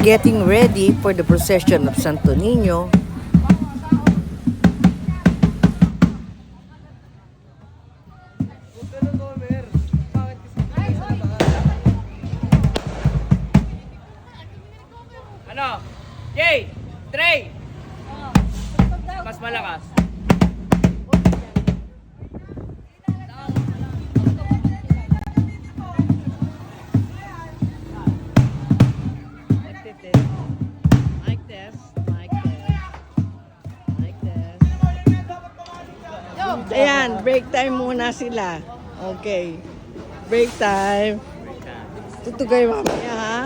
getting ready for the procession of Santo Niño. Ano? Jay! Trey! Mas malakas. Mic test. Ayan, break time muna sila. Okay. Break time. Tutugay mamaya ha.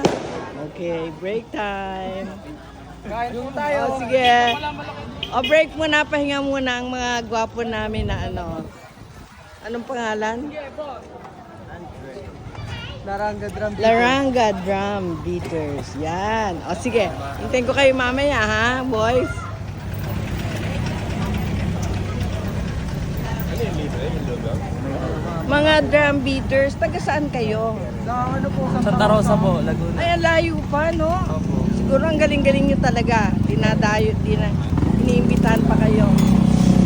Okay, break time. Kain po tayo. O sige. O break muna, pahinga muna ang mga gwapo namin na ano. Anong pangalan? Laranga Drum Beaters. Yan. O sige, hintayin ko kayo mamaya ha, boys. Mga drum beaters, taga saan kayo? Santa Rosa po, Laguna. Ay, ang layo pa, no? Siguro ang galing-galing nyo talaga. Dinadayo, iniimbitahan pa kayo.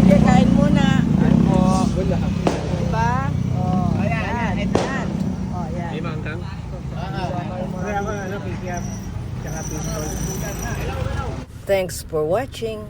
Sige, kain muna. Kain po. Diba? Oh, ayan. Ayan. Oh, ayan. May mangkang? Thanks for watching.